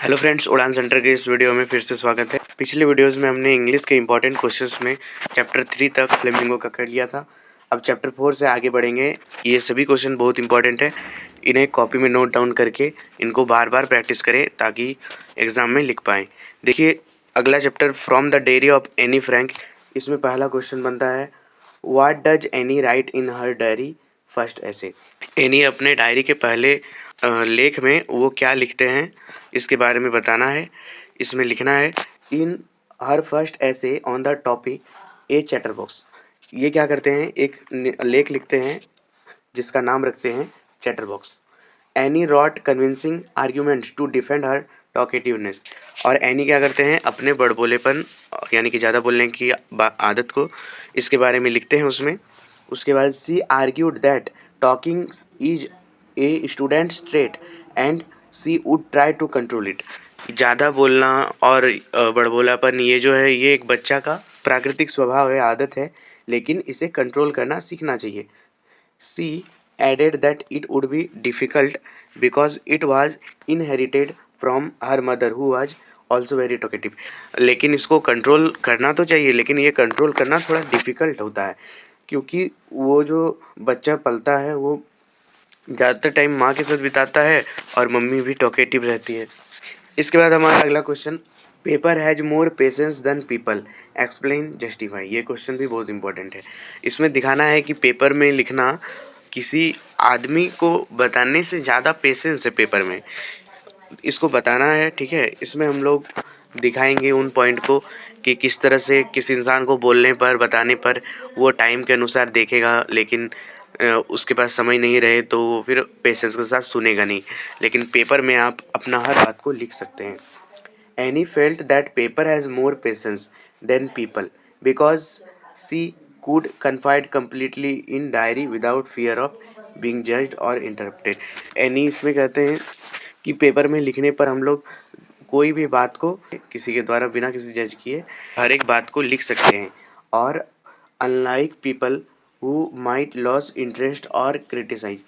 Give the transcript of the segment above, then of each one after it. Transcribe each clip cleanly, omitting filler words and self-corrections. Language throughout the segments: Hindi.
हेलो फ्रेंड्स, उड़ान सेंटर के इस वीडियो में फिर से स्वागत है। पिछले वीडियोस में हमने इंग्लिश के इंपॉर्टेंट क्वेश्चंस में चैप्टर 3 तक फ्लेमिंगो का कर लिया था। अब चैप्टर 4 से आगे बढ़ेंगे। ये सभी क्वेश्चन बहुत इंपॉर्टेंट है, इन्हें कॉपी में नोट डाउन करके इनको बार बार प्रैक्टिस करें ताकि एग्जाम में लिख पाएँ। देखिए, अगला chapter from the diary of Anne Frank, इसमें पहला क्वेश्चन बनता है what does any right in her diary first ऐसे। एनी अपने डायरी के पहले लेख में वो क्या लिखते हैं इसके बारे में बताना है। इसमें लिखना है इन हर फर्स्ट ऐसे on the topic A chatter box. ये क्या करते हैं, एक लेख लिखते हैं जिसका नाम रखते हैं chatter box. Annie rote convincing arguments to defend her talkativeness. और एनी क्या करते हैं, अपने बड़बोलेपन यानी कि ज़्यादा बोलने की आदत को इसके बारे में लिखते हैं उसमें। उसके बाद she argued that talking is a students trait and she would try to control it. ज़्यादा बोलना और बड़बोलापन ये जो है, ये एक बच्चा का प्राकृतिक स्वभाव है, आदत है, लेकिन इसे कंट्रोल करना सीखना चाहिए। सी added that it would be difficult because it was inherited from her mother who was also very talkative। लेकिन इसको कंट्रोल करना तो चाहिए, लेकिन ये कंट्रोल करना थोड़ा डिफ़िकल्ट होता है क्योंकि वो जो बच्चा पलता है वो ज़्यादातर टाइम माँ के साथ बिताता है और मम्मी भी टॉकेटिव रहती है। इसके बाद हमारा अगला question, paper has more patience than people, explain justify. ये क्वेश्चन भी बहुत इंपॉर्टेंट है। इसमें दिखाना है कि पेपर में लिखना किसी आदमी को बताने से ज़्यादा पेशेंस है पेपर में, इसको बताना है। ठीक है, इसमें हम लोग दिखाएंगे उन पॉइंट को कि किस तरह से किस इंसान को बोलने पर बताने पर वो टाइम के अनुसार देखेगा, लेकिन उसके पास समय नहीं रहे तो वो फिर पेशेंस के साथ सुनेगा नहीं। लेकिन पेपर में आप अपना हर बात को लिख सकते हैं। Annie felt that paper has more patience than people because she could confide completely in diary without fear of being judged or interrupted। Any इसमें कहते हैं कि पेपर में लिखने पर हम लोग कोई भी बात को किसी के द्वारा बिना किसी जज किए हर एक बात को लिख सकते हैं। और unlike people who might loss interest और क्रिटिसाइज।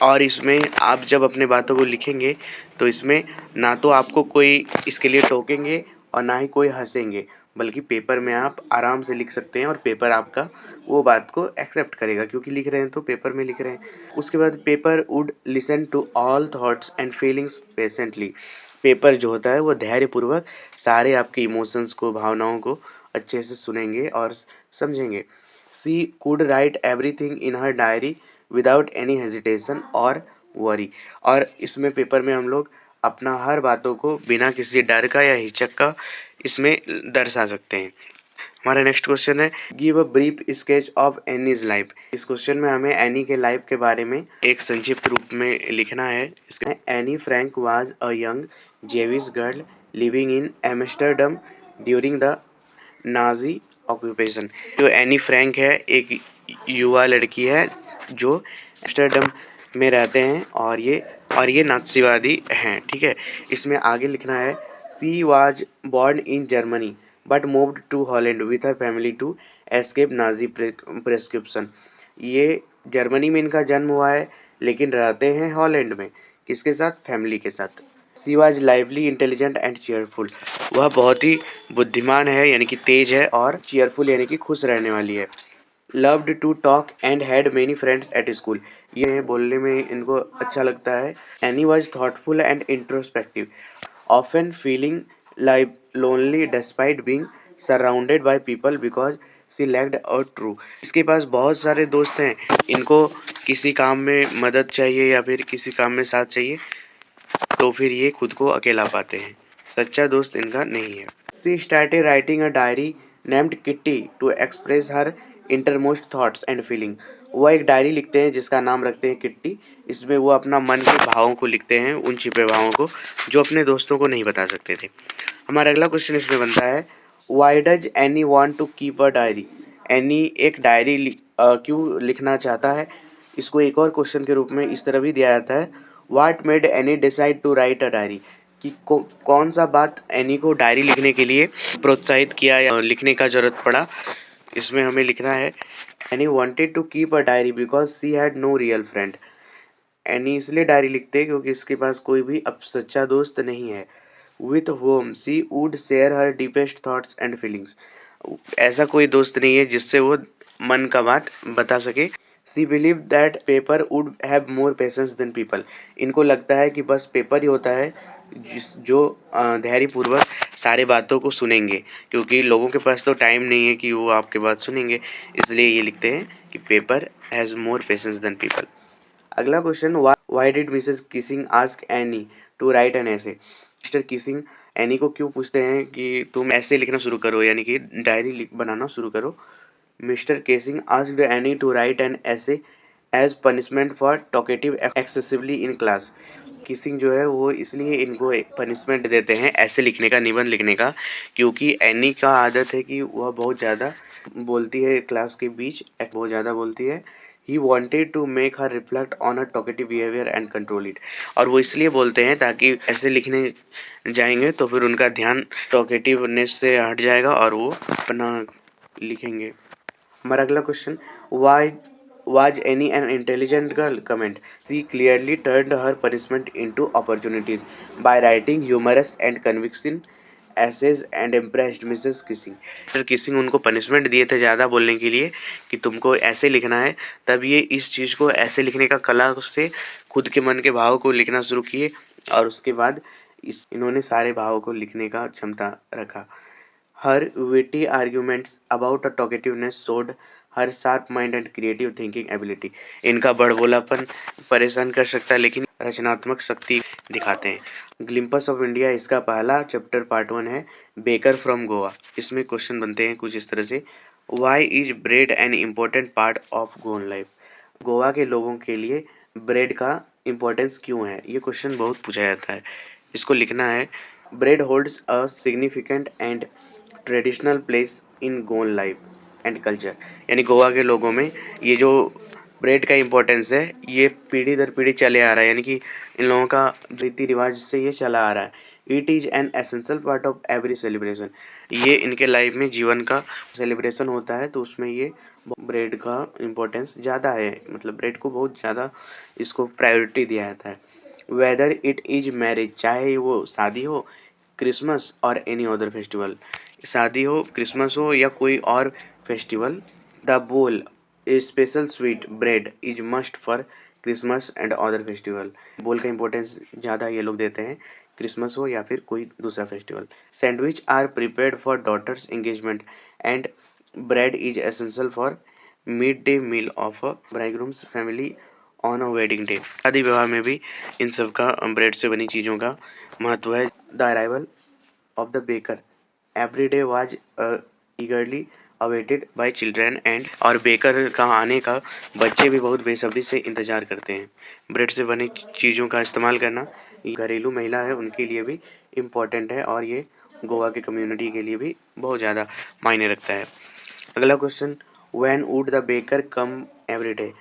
और इसमें आप जब अपने बातों को लिखेंगे तो इसमें ना तो आपको कोई इसके लिए टोकेंगे और ना ही कोई हंसेंगे, बल्कि पेपर में आप आराम से लिख सकते हैं और पेपर आपका वो बात को एक्सेप्ट करेगा क्योंकि लिख रहे हैं तो पेपर में लिख रहे हैं। उसके बाद paper would listen to all thoughts and feelings patiently. Paper जो होता है वो धैर्यपूर्वक सारे आपके इमोशंस को, भावनाओं को अच्छे से सुनेंगे और समझेंगे। She could write everything in her diary without any hesitation और वरी। और इसमें पेपर में हम लोग अपना हर बातों को बिना किसी डर का या हिचक का इसमें दर्शा सकते हैं। हमारा नेक्स्ट क्वेश्चन है give a brief sketch of Annie's life. इस क्वेश्चन में हमें एनी के लाइफ के बारे में एक संक्षिप्त रूप में लिखना है। इसमें Anne Frank was a young Jewish girl living in Amsterdam during the Nazi occupation. जो एनी फ्रैंक है एक युवा लड़की है जो एम्स्टर्डम में रहते हैं और ये नाज़ीवादी हैं। ठीक है, इसमें आगे लिखना है she was born in Germany but moved to Holland with her family to escape Nazi prescription. ये जर्मनी में इनका जन्म हुआ है लेकिन रहते हैं हॉलैंड में, किसके साथ, फैमिली के साथ। She was lively intelligent and cheerful. वह बहुत ही बुद्धिमान है यानी कि तेज है, और चीयरफुल यानी कि खुश रहने वाली है। Loved to talk and had many friends at school. ये बोलने में इनको अच्छा लगता है। Annie was thoughtful and introspective often feeling like lonely despite being surrounded by people because she lacked a true. इसके पास बहुत सारे दोस्त हैं, इनको किसी काम में मदद चाहिए या फिर किसी काम में साथ चाहिए तो फिर ये खुद को अकेला पाते हैं, सच्चा दोस्त इनका नहीं है। She started writing a diary named Kitty to express her intermost thoughts and feeling. वह एक डायरी लिखते हैं जिसका नाम रखते हैं किट्टी। इसमें वो अपना मन के भावों को लिखते हैं, उन छिपे भावों को जो अपने दोस्तों को नहीं बता सकते थे। हमारा अगला क्वेश्चन इसमें बनता है why does Annie want to keep a diary. Annie एक डायरी क्यों लिखना चाहता है। इसको एक और क्वेश्चन के रूप में इस तरह भी दिया जाता है what made Annie decide to write a diary, कि कौन सा बात एनी को डायरी लिखने के लिए प्रोत्साहित किया या लिखने का जरूरत पड़ा। इसमें हमें लिखना है Annie wanted to keep a diary because she had no real friend. Annie इसलिए डायरी लिखते हैं क्योंकि इसके पास कोई भी अब सच्चा दोस्त नहीं है। with whom she would share her deepest thoughts and feelings. ऐसा कोई दोस्त नहीं है जिससे वो मन का बात बता सके. She believe that paper would have more patience than people. इनको लगता है कि बस पेपर ही होता है जो धैर्यपूर्वक सारे बातों को सुनेंगे, क्योंकि लोगों के पास तो टाइम नहीं है कि वो आपके बात सुनेंगे, इसलिए ये लिखते हैं कि paper has more patience than people. अगला question, why did Mrs Keesing ask Anne to write an essay. Mr Keesing Anne को क्यों पूछते हैं कि तुम ऐसे लिखना शुरू करो, यानी कि डायरी बनाना शुरू करो. Mr Keesing asked Anne to write an essay as punishment for talkative excessively in class. Keesing जो है वो इसलिए इनको पनिशमेंट देते हैं ऐसे लिखने का, निबंध लिखने का, क्योंकि एनी का आदत है कि वह बहुत ज़्यादा बोलती है क्लास के बीच, बहुत ज़्यादा बोलती है. He wanted to make her reflect on her talkative behaviour and control it. और वो इसलिए बोलते हैं ताकि ऐसे लिखने जाएंगे तो फिर उनका ध्यान टॉकेटिवनेस से हट जाएगा और वो अपना लिखेंगे. हमारा अगला question, why was any an intelligent girl? Comment. She clearly turned her punishment into opportunities by writing humorous and convincing essays and impressed Mrs. Kissing. Mr. Kissing उनको पनिशमेंट दिए थे ज़्यादा बोलने के लिए कि तुमको ऐसे लिखना है, तब ये इस चीज़ को ऐसे लिखने का कला से खुद के मन के भाव को लिखना शुरू किए और उसके बाद इन्होंने सारे भावों को लिखने का क्षमता रखा. Her witty arguments about her talkativeness showed her sharp mind and creative thinking ability. इनका बड़बोलापन परेशान कर सकता है लेकिन रचनात्मक शक्ति दिखाते हैं. ग्लिम्पस ऑफ इंडिया इसका पहला चैप्टर पार्ट 1 है. Baker from Goa. इसमें क्वेश्चन बनते हैं कुछ इस तरह से, why is bread an important part of Goan life. Goa के लोगों के लिए ब्रेड का इम्पोर्टेंस क्यों है, ये क्वेश्चन बहुत पूछा जाता है. इसको लिखना है, bread holds a significant and traditional place in Goan life and culture. यानी गोवा के लोगों में ये जो ब्रेड का इम्पोर्टेंस है ये पीढ़ी दर पीढ़ी चले आ रहा है, यानी कि इन लोगों का रीति रिवाज से ये चला आ रहा है. It is an essential part of every celebration. ये इनके लाइफ में जीवन का सेलिब्रेशन होता है तो उसमें ये ब्रेड का इम्पोर्टेंस ज़्यादा है, मतलब ब्रेड को बहुत ज़्यादा इसको प्रायोरिटी दिया जाता है. वेदर इट इज़ मैरिज, चाहे वो शादी हो, क्रिसमस और एनी अदर फेस्टिवल, शादी हो, क्रिसमस हो या कोई और festival, the bol a special sweet bread is must for Christmas and other festival. Bol का इम्पोर्टेंस ज़्यादा ये लोग देते हैं, क्रिसमस हो या फिर कोई दूसरा festival. Sandwich are prepared for daughters engagement and bread is essential for mid day meal of a bridegroom's family on a wedding day. शादी विवाह में भी इन सब का ब्रेड से बनी चीज़ों का महत्व है. The arrival of the baker every day was ईगरली awaited bye children and. और बेकर का आने का बच्चे भी बहुत बेसब्री से इंतज़ार करते हैं. ब्रेड से बनी चीज़ों का इस्तेमाल करना घरेलू महिला है उनके लिए भी इम्पॉर्टेंट है और ये गोवा के कम्युनिटी के लिए भी बहुत ज़्यादा मायने रखता है. अगला question, when would the baker come every day,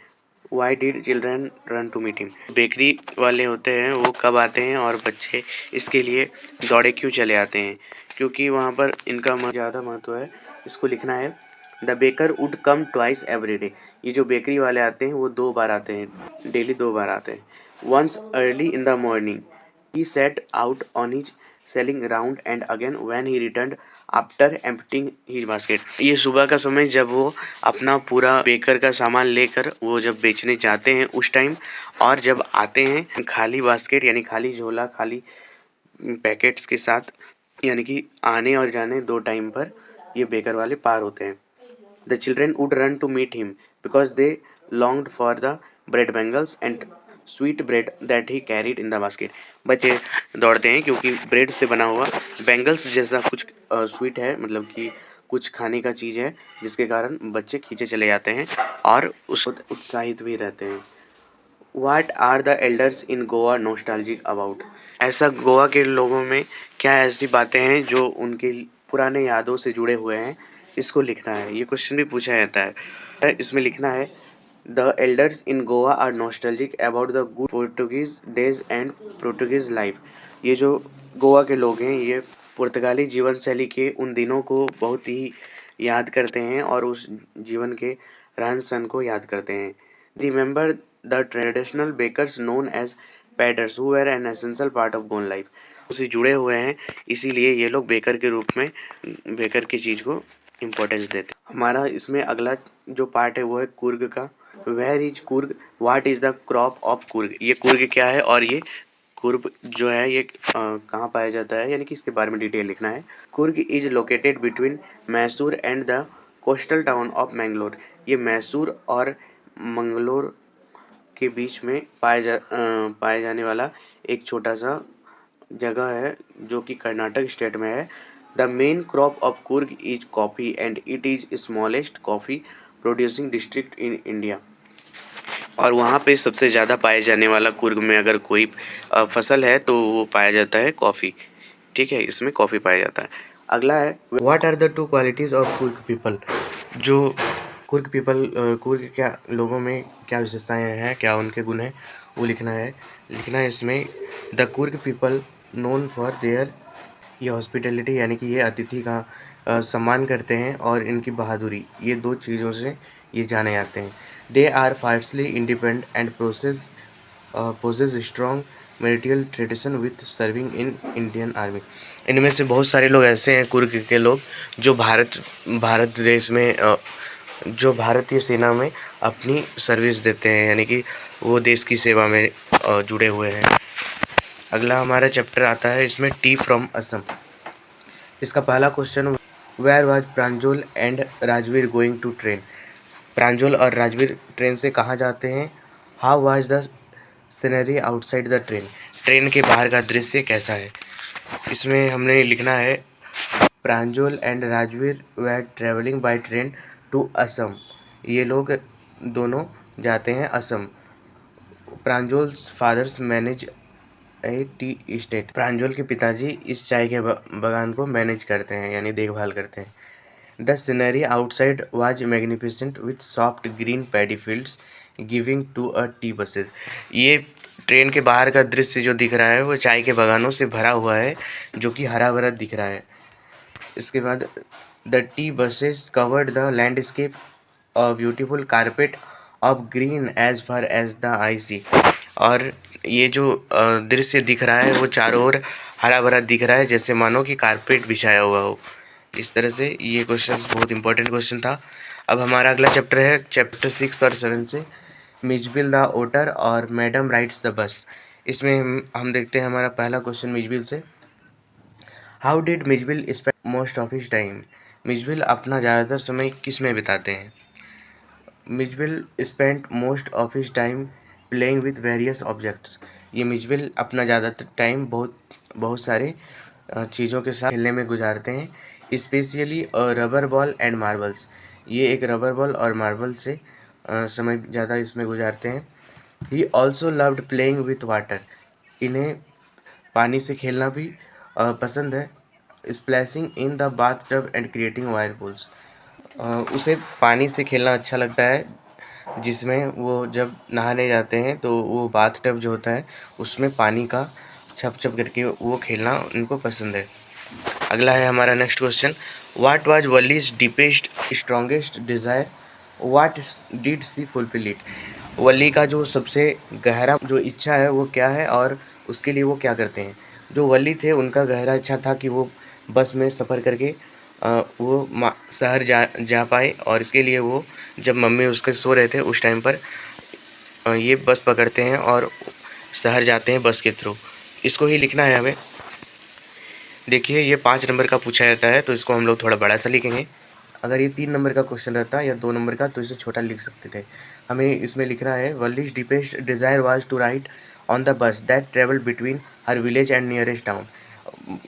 why did children run to meet him. Bakery वाले होते हैं वो कब आते हैं और बच्चे इसके लिए दौड़े क्यों चले आते हैं, क्योंकि वहाँ पर इनका ज़्यादा महत्व है. इसको लिखना है, the baker would come twice every day. ये जो बेकरी वाले आते हैं वो 2 बार आते हैं, डेली 2 बार आते हैं. Once early in the morning he set out on his selling round and again when he returned after emptying his basket. ये सुबह का समय जब वो अपना पूरा बेकर का सामान लेकर वो जब बेचने जाते हैं उस टाइम, और जब आते हैं खाली बास्केट यानी खाली झोला, खाली पैकेट्स के साथ, यानी कि आने और जाने 2 टाइम पर ये बेकर वाले पार होते हैं. The children would run to meet him because they longed for the bread bangles and sweet bread that he carried in the basket. बच्चे दौड़ते हैं क्योंकि ब्रेड से बना हुआ बैंगल्स जैसा कुछ स्वीट है, मतलब कि कुछ खाने का चीज़ है जिसके कारण बच्चे खींचे चले जाते हैं और उस उत्साहित भी रहते हैं. What are the elders in Goa nostalgic about. ऐसा गोवा के लोगों में क्या ऐसी बातें हैं जो उनके पुराने यादों से जुड़े हुए हैं, इसको लिखना है. ये क्वेश्चन भी पूछा जाता है. इसमें लिखना है, the elders in Goa are nostalgic about the good Portuguese days and Portuguese life. ये जो गोवा के लोग हैं ये पुर्तगाली जीवन शैली के उन दिनों को बहुत ही याद करते हैं और उस जीवन के रहन सहन को याद करते हैं. Remember the traditional bakers known as paders who were an essential part of Goan life. से जुड़े हुए हैं, इसीलिए ये लोग बेकर के रूप में बेकर की चीज़ को इम्पोर्टेंस देते हैं। हमारा इसमें अगला जो पार्ट है वो है कुर्ग का। Where is Coorg, what is the crop of Coorg. ये कुर्ग क्या है और ये कुर्ग जो है ये कहाँ पाया जाता है, यानी कि इसके बारे में डिटेल लिखना है। Coorg is located between Mysore and the coastal town of Mangalore. ये मैसूर और मंगलोर के बीच में पाए जाने वाला एक छोटा सा जगह है जो कि कर्नाटक स्टेट में है। The main crop of Coorg is coffee and it is smallest coffee producing district in India. और वहाँ पे सबसे ज़्यादा पाए जाने वाला कुर्ग में अगर कोई फसल है तो वो पाया जाता है कॉफ़ी। ठीक है, इसमें कॉफ़ी पाया जाता है। अगला है what are the two qualities of Coorg people. जो कुर्ग पीपल कुर्ग क्या लोगों में क्या विशेषताएं हैं, क्या उनके गुण हैं, वो लिखना है इसमें। The Coorg people known for their, ये हॉस्पिटैलिटी यानी कि ये अतिथि का सम्मान करते हैं और इनकी बहादुरी, ये दो चीज़ों से ये जाने जाते हैं। They are fiercely independent and possess strong marital tradition with serving in Indian army. इनमें से बहुत सारे लोग ऐसे हैं कुर्ग के लोग जो भारत देश में जो भारतीय सेना में अपनी सर्विस देते हैं, यानी कि वो देश की सेवा में जुड़े हुए हैं। अगला हमारा चैप्टर आता है इसमें टी फ्रॉम असम। इसका पहला question, where was Pranjal and Rajvir going to train. Pranjal और राजवीर ट्रेन से कहाँ जाते हैं। How was the scenery outside the train. Train के बाहर का दृश्य कैसा है। इसमें हमने लिखना है Pranjal and Rajvir were travelling by train to Assam. ये लोग दोनों जाते हैं Assam. Pranjal's father's manage a tea estate. Pranjal के पिताजी इस चाय के बागान को मैनेज करते हैं, यानी देखभाल करते हैं। The scenery outside was magnificent with soft green paddy fields giving to a tea bushes. ये ट्रेन के बाहर का दृश्य जो दिख रहा है वो चाय के बागानों से भरा हुआ है, जो कि हरा भरा दिख रहा है। इसके बाद the tea bushes covered the landscape a beautiful carpet of green as far as the eye see. और ये जो दृश्य दिख रहा है वो चारों ओर हरा भरा दिख रहा है, जैसे मानो कि कारपेट बिछाया हुआ हो। इस तरह से ये क्वेश्चन बहुत इंपॉर्टेंट क्वेश्चन था। अब हमारा अगला चैप्टर है चैप्टर 6 और 7 से मिजबिल द ओटर और मैडम राइड्स द बस। इसमें हम देखते हैं हमारा पहला क्वेश्चन मिजबिल से। How did Mijbil spend most of his time. Mijbil अपना ज़्यादातर समय किस में बिताते हैं। Mijbil spend most of his time playing with various objects. ये मिजबिल अपना ज़्यादातर टाइम बहुत सारे चीज़ों के साथ खेलने में गुजारते हैं, specially rubber ball and marbles. ये एक रबर बॉल और मार्बल से समय ज़्यादा इसमें गुजारते हैं। He also loved playing with water. इन्हें पानी से खेलना भी पसंद है। Splashing in the bath tub and creating wire pools. उसे पानी से खेलना अच्छा लगता है, जिसमें वो जब नहाने जाते हैं तो वो बाथ टब जो होता है उसमें पानी का छप छप करके वो खेलना उनको पसंद है। अगला है हमारा next question, what was Valli's deepest strongest desire, what did she fulfil it. Valli का जो सबसे गहरा जो इच्छा है वो क्या है और उसके लिए वो क्या करते हैं। जो वली थे उनका गहरा इच्छा था कि वो बस में सफ़र करके वो शहर जा पाए, और इसके लिए वो जब मम्मी उसके सो रहे थे उस टाइम पर ये बस पकड़ते हैं और शहर जाते हैं बस के थ्रू। इसको ही लिखना है हमें। देखिए ये 5 नंबर का पूछा जाता है तो इसको हम लोग थोड़ा बड़ा सा लिखेंगे। अगर ये 3 नंबर का क्वेश्चन रहता या 2 नंबर का तो इसे छोटा लिख सकते थे। हमें इसमें लिखना है Valli's deepest desire was to ride on the bus that travel between her village and nearest town.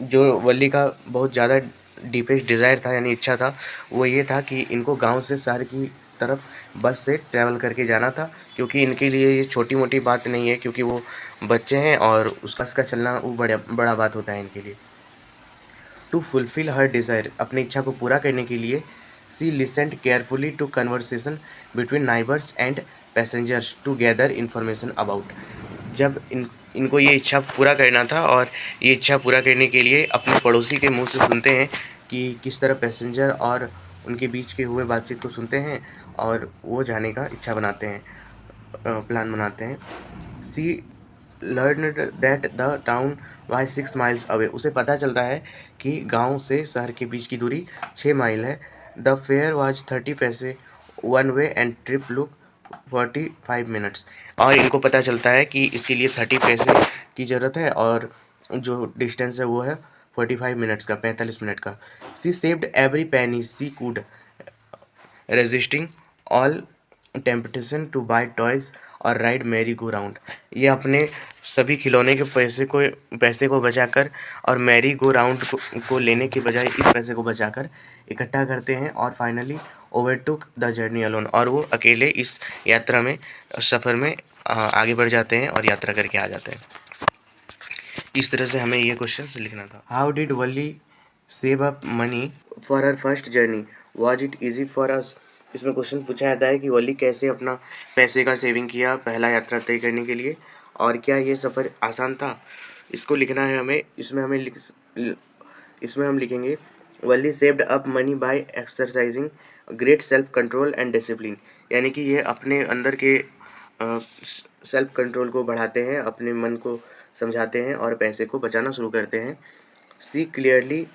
जो वली का बहुत ज़्यादा डीपेस्ट डिज़ायर था यानी इच्छा था वो ये था कि इनको गांव से शहर की तरफ बस से ट्रैवल करके जाना था, क्योंकि इनके लिए ये छोटी मोटी बात नहीं है, क्योंकि वो बच्चे हैं और उसका चलना वो बड़ा बात होता है इनके लिए। टू फुलफिल हर डिज़ायर, अपनी इच्छा को पूरा करने के लिए she listened carefully to conversation between neighbours and passengers to gather information about. जब इनको ये इच्छा पूरा करना था और ये इच्छा पूरा करने के लिए अपने पड़ोसी के मुंह से सुनते हैं कि किस तरह पैसेंजर और उनके बीच के हुए बातचीत को सुनते हैं और वो जाने का इच्छा बनाते हैं, प्लान बनाते हैं। She learned that the town why 6 miles away. उसे पता चलता है कि गांव से शहर के बीच की दूरी 6 माइल है। द फेयर वाज 30 पैसे one way and trip look 45 minutes. और इनको पता चलता है कि इसके लिए 30 पैसे की ज़रूरत है और जो डिस्टेंस है वो है 45 मिनट्स का, 45 मिनट का। She saved every penny she could resisting all temptation to buy toys और राइड मैरी गो राउंड। ये अपने सभी खिलौने के पैसे को बचाकर और मैरी गो राउंड को लेने के बजाय इस पैसे को बचाकर इकट्ठा करते हैं और finally overtook the journey alone. और वो अकेले इस यात्रा में, सफ़र में आगे बढ़ जाते हैं और यात्रा करके आ जाते हैं। इस तरह से हमें ये क्वेश्चन लिखना था। How did Wali save up money for her first journey, was it easy for us. इसमें क्वेश्चन पूछा जाता है कि वली कैसे अपना पैसे का सेविंग किया पहला यात्रा तय करने के लिए, और क्या ये सफ़र आसान था। इसको लिखना है हमें। इसमें हम लिखेंगे Valli saved up money by exercising great self control and discipline. यानी कि ये अपने अंदर के सेल्फ कंट्रोल को बढ़ाते हैं, अपने मन को समझाते हैं और पैसे को बचाना शुरू करते हैं। She clearly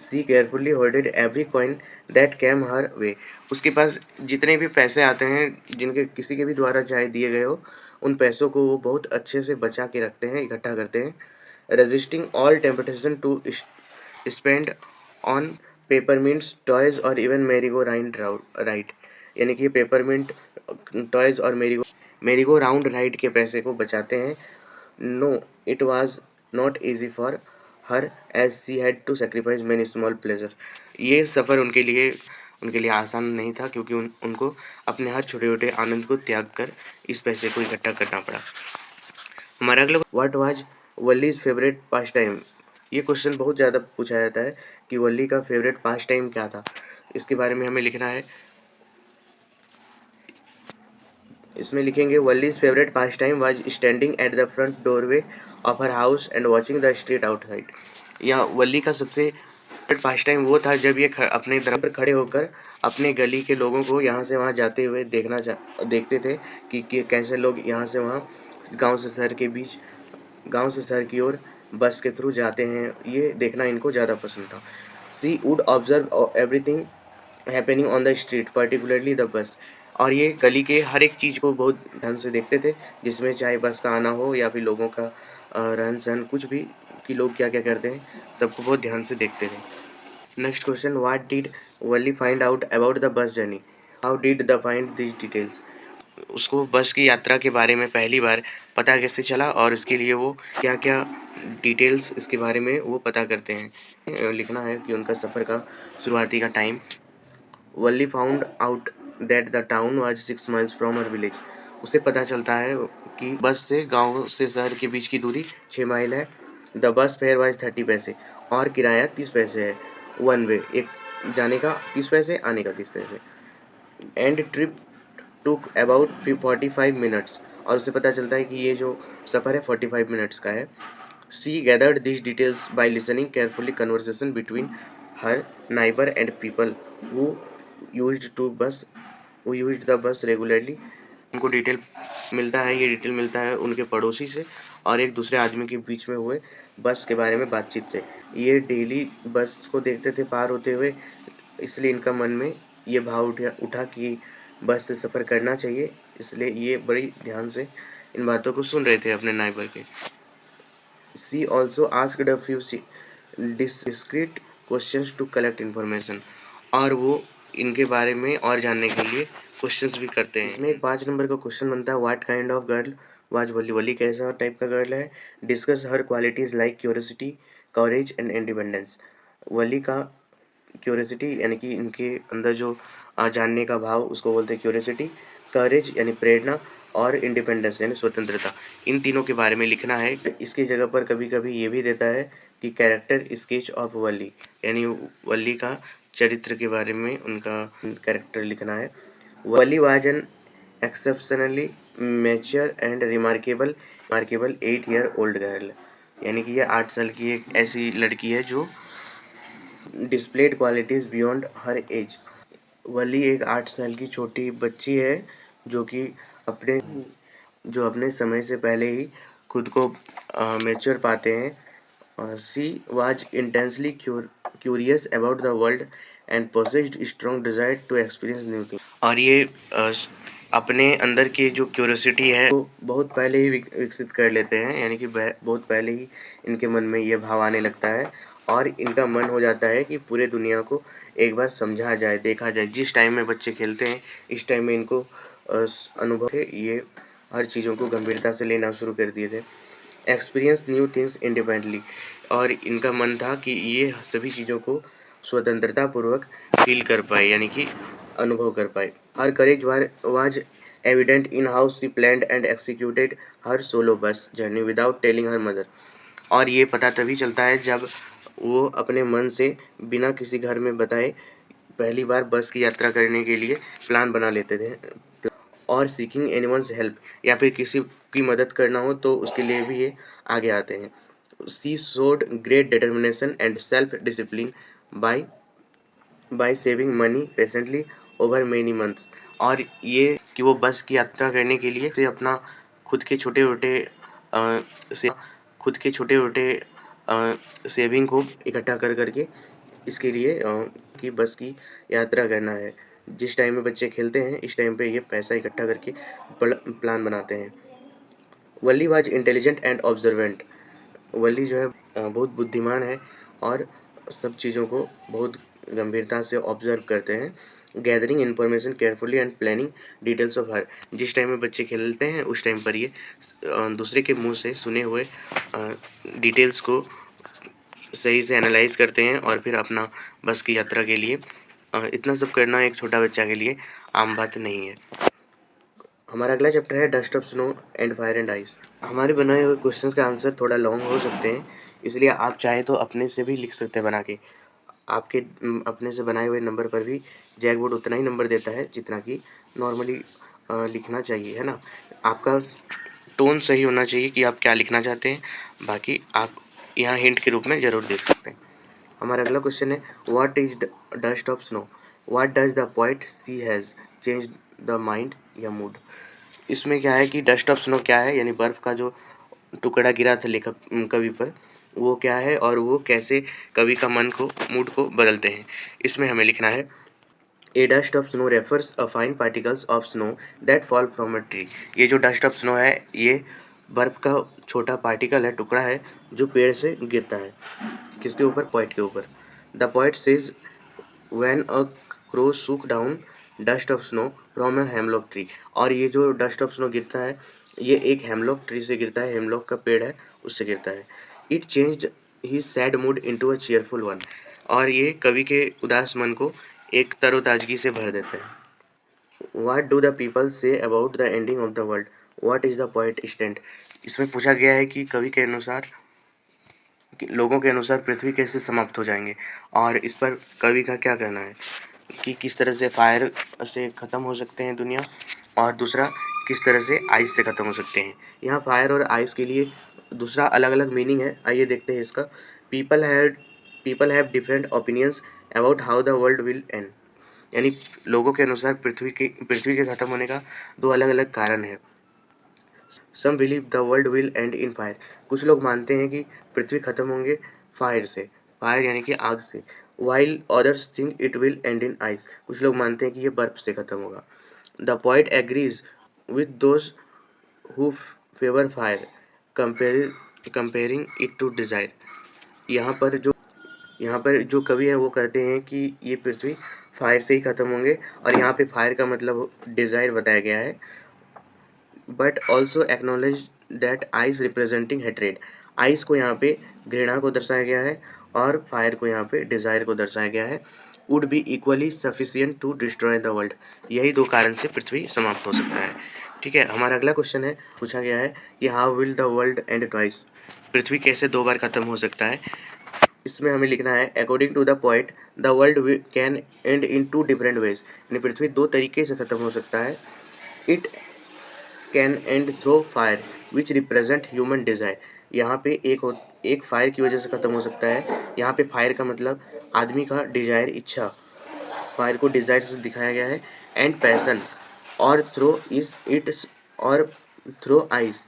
carefully holded every coin that came her way. उसके पास जितने भी पैसे आते हैं, जिनके किसी के भी द्वारा चाहे दिए गए हो, उन पैसों को वो बहुत अच्छे से बचा के रखते हैं, इकट्ठा करते हैं। Resisting all temptation to spend on peppermints toys और इवन मेरीगो राइड। यानी कि पेपरमिंट टॉयज और मेरीगो राउंड राइड के पैसे को बचाते हैं। No it was not easy for her as she had to sacrifice many small pleasure. ये सफ़र उनके लिए आसान नहीं था, क्योंकि उनको अपने हर छोटे छोटे आनंद को त्याग कर इस पैसे को इकट्ठा करना पड़ा। हमारा अगला, what was Valli's favourite pastime. ये क्वेश्चन बहुत ज़्यादा पूछा जाता है कि वली का फेवरेट पास टाइम क्या था। इसके बारे में हमें लिखना है। इसमें लिखेंगे Valli's favourite pastime was standing at the front doorway of her house and watching the street outside. या वली का सबसे फेवरेट पास टाइम वो था जब ये अपने दरवाजे पर खड़े होकर अपने गली के लोगों को यहाँ से वहाँ जाते हुए देखते थे कि कैसे लोग यहाँ से वहाँ गांव से शहर की ओर बस के थ्रू जाते हैं। ये देखना इनको ज़्यादा पसंद था। She would observe everything happening on the street particularly the bus. और ये गली के हर एक चीज़ को बहुत ध्यान से देखते थे, जिसमें चाहे बस का आना हो या फिर लोगों का रहन सहन, कुछ भी, कि लोग क्या क्या करते हैं, सबको बहुत ध्यान से देखते थे। Next question, what did Wali find out about the bus journey, how did the find this details. उसको बस की यात्रा के बारे में पहली बार पता कैसे चला और इसके लिए वो क्या क्या डिटेल्स इसके बारे में वो पता करते हैं। लिखना है कि उनका सफ़र का शुरुआती का time. Wali found out that the town was 6 miles from her village. उसे पता चलता है कि बस से गांव से शहर के बीच की दूरी 6 माइल है। द बस फेयर वाज 30 पैसे और किराया 30 पैसे है। वन वे, एक जाने का 30 पैसे, आने का 30 पैसे। And trip took about 45 minutes. और उससे पता चलता है कि ये जो सफ़र है 45 मिनट्स का है। She gathered this details by listening carefully conversation between her neighbour and people who used the bus regularly. उनको ये डिटेल मिलता है उनके पड़ोसी से और एक दूसरे आदमी के बीच में हुए बस के बारे में बातचीत से। ये डेली बस को देखते थे पार होते हुए, इसलिए इनका मन में ये भाव उठा कि बस से सफ़र करना चाहिए। इसलिए ये बड़ी ध्यान से इन बातों को सुन रहे थे अपने नाइबर के। She also asked a few discreet questions to collect information. और वो इनके बारे में और जानने के लिए क्वेश्चंस भी करते हैं। इसमें एक 5 नंबर का क्वेश्चन बनता है, what kind of girl was Valli. Valli कैसा टाइप का गर्ल है। Discuss her qualities like curiosity, courage and independence. Valli का क्यूरियोसिटी यानी कि इनके अंदर जो जानने का भाव, उसको बोलते हैं क्यूरियोसिटी। करेज यानी प्रेरणा, और इंडिपेंडेंस यानी स्वतंत्रता। इन तीनों के बारे में लिखना है। इसकी जगह पर कभी कभी ये भी देता है कि कैरेक्टर स्केच ऑफ वली, यानी वली का चरित्र के बारे में उनका कैरेक्टर लिखना है। Valli was an exceptionally mature and remarkable 8 year old girl. यानी कि यह 8 साल की एक ऐसी लड़की है जो displayed qualities beyond her age. Valli एक 8 साल की छोटी बच्ची है जो कि अपने समय से पहले ही खुद को मैच्योर पाते हैं। She was intensely curious about the world and possessed strong desire to experience new thing. और ये अपने अंदर की जो क्यूरियोसिटी है वो बहुत पहले ही विकसित कर लेते हैं, यानी कि बहुत पहले ही इनके मन में ये भाव आने लगता है और इनका मन हो जाता है कि पूरे दुनिया को एक बार समझा जाए, देखा जाए। जिस टाइम में बच्चे खेलते हैं इस टाइम में इनको अनुभव है, ये हर चीज़ों को गंभीरता से लेना शुरू कर दिए थे। एक्सपीरियंस न्यू थिंग्स इंडिपेंडेंटली, और इनका मन था कि ये सभी चीज़ों को स्वतंत्रता पूर्वक फील कर पाए, यानी कि अनुभव कर पाए। Her courage was evident in how she planned and executed her solo bus journey without telling her mother. और ये पता तभी चलता है जब वो अपने मन से बिना किसी घर में बताए पहली बार बस की यात्रा करने के लिए प्लान बना लेते थे। और सीकिंग एनीवन्स हेल्प, या फिर किसी की मदद करना हो तो उसके लिए भी ये आगे आते हैं। She showed great determination and self discipline by saving money patiently over many months. और ये कि वो बस की यात्रा करने के लिए से अपना खुद के छोटे छोटे से खुद के छोटे छोटे सेविंग को इकट्ठा कर करके इसके लिए कि बस की यात्रा करना है। जिस टाइम में बच्चे खेलते हैं इस टाइम पे ये पैसा इकट्ठा करके प्लान बनाते हैं। वल्ली वाज इंटेलिजेंट एंड ऑब्जर्वेंट। वल्ली जो है बहुत बुद्धिमान है और सब चीज़ों को बहुत गंभीरता से ऑब्जर्व करते हैं। Gathering information carefully and planning details of her. जिस टाइम में बच्चे खेलते हैं उस टाइम पर ये दूसरे के मुंह से सुने हुए डिटेल्स को सही से एनालाइज करते हैं और फिर अपना बस की यात्रा के लिए इतना सब करना एक छोटा बच्चा के लिए आम बात नहीं है। हमारा अगला चैप्टर है dust of snow and fire and ice. हमारे बनाए हुए क्वेश्चंस का आंसर थोड़ा लॉन्ग हो सकते हैं, इसलिए आप चाहे तो अपने से भी लिख सकते हैं बना के। आपके अपने से बनाए हुए नंबर पर भी जैक बोर्ड उतना ही नंबर देता है जितना कि नॉर्मली लिखना चाहिए, है ना। आपका टोन सही होना चाहिए कि आप क्या लिखना चाहते हैं, बाकी आप यहाँ हिंट के रूप में ज़रूर देख सकते हैं। हमारा अगला क्वेश्चन है what is dust of snow, what does the poet see has change the mind या मूड। इसमें क्या है कि डस्ट ऑफ स्नो क्या है, यानी बर्फ़ का जो टुकड़ा गिरा था लेखक कवि पर, वो क्या है और वो कैसे कवि का मन को मूड को बदलते हैं। इसमें हमें लिखना है a dust of snow refers a fine particles of snow that fall from a tree. ये जो डस्ट ऑफ स्नो है ये बर्फ़ का छोटा पार्टिकल है, टुकड़ा है जो पेड़ से गिरता है। किसके ऊपर? पोएट के ऊपर। The poet says when a crow shook down dust of snow from a hemlock tree. और ये जो डस्ट ऑफ स्नो गिरता है ये एक हेमलॉक ट्री से गिरता है, हेमलॉक का पेड़ है उससे गिरता है। It changed his sad mood into a cheerful one. और ये कवि के उदास मन को एक तरोताजगी से भर देता है। What do the people say about the ending of the world, what is the poet stand. इसमें पूछा गया है कि कवि के अनुसार लोगों के अनुसार पृथ्वी कैसे समाप्त हो जाएंगे, और इस पर कवि का क्या कहना है कि किस तरह से फायर से ख़त्म हो सकते हैं दुनिया, और दूसरा किस तरह से आइस से ख़त्म हो सकते हैं। यहाँ फायर और आइस के लिए दूसरा अलग अलग मीनिंग है, आइए देखते हैं इसका। People have different opinions about how the world will and. यानी लोगों के अनुसार पृथ्वी के ख़त्म होने का दो अलग अलग कारण है। Some believe the world will end in fire. कुछ लोग मानते हैं कि पृथ्वी खत्म होंगे फायर से, फायर यानी कि आग से। While others think it will end in ice. कुछ लोग मानते हैं कि ये बर्फ से खत्म होगा। The poet agrees with those who favour fire comparing it to desire. यहाँ पर जो कवि है वो कहते हैं कि ये पृथ्वी फायर से ही खत्म होंगे, और यहाँ पे फायर का मतलब डिजायर बताया गया है। But also acknowledge that ice representing hatred. Ice को यहाँ पे घृणा को दर्शाया गया है और फायर को यहाँ पे डिज़ायर को दर्शाया गया है। Would be equally sufficient to destroy the world. यही दो कारण से पृथ्वी समाप्त हो सकता है। ठीक है, हमारा अगला क्वेश्चन है, पूछा गया है कि how will the world end twice. पृथ्वी कैसे दो बार खत्म हो सकता है। इसमें हमें लिखना है according to the poet the world can end in two different ways. यानी पृथ्वी दो तरीके से खत्म हो सकता है। It can end through fire which represent human desire. यहाँ पे एक फायर की वजह से ख़त्म हो सकता है। यहाँ पे फायर का मतलब आदमी का डिज़ायर, इच्छा। फायर को डिज़ायर से दिखाया गया है। एंड पैसन और थ्रो इज इट और थ्रो आइस।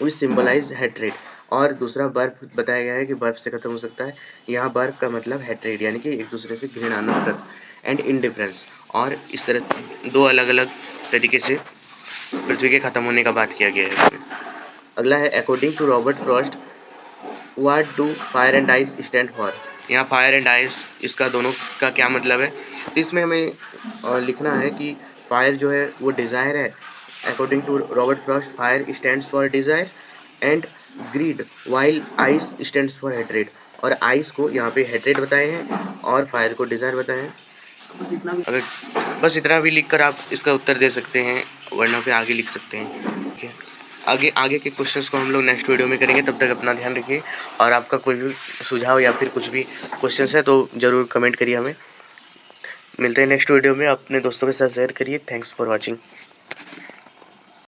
विच सिंबलाइज हेट्रेड। और दूसरा बर्फ बताया गया है कि बर्फ से खत्म हो सकता है। यहाँ बर्फ का मतलब हेट्रेड यानी कि एक दूसरे से घृणा, नफरत एंड इंडिफरेंस। और इस तरह दो अलग अलग तरीके से पृथ्वी के खत्म होने का बात किया गया है इसमें। अगला है according to Robert Frost what do fire and ice stand for. यहाँ फायर एंड आइस इसका दोनों का क्या मतलब है, तो इसमें हमें लिखना है कि फायर जो है वो डिज़ायर है। According to Robert Frost fire stands for desire and greed, while ice stands for hatred. और आइस को यहाँ पे हेट्रेड बताए हैं और फायर को डिज़ायर बताए हैं। अगर बस इतना भी लिखकर आप इसका उत्तर दे सकते हैं, वरना पे आगे लिख सकते हैं। ठीक है, आगे के क्वेश्चंस को हम लोग नेक्स्ट वीडियो में करेंगे। तब तक अपना ध्यान रखिए, और आपका कोई भी सुझाव या फिर कुछ भी क्वेश्चंस है तो ज़रूर कमेंट करिए हमें। मिलते हैं नेक्स्ट वीडियो में, अपने दोस्तों के साथ शेयर करिए। Thanks for watching.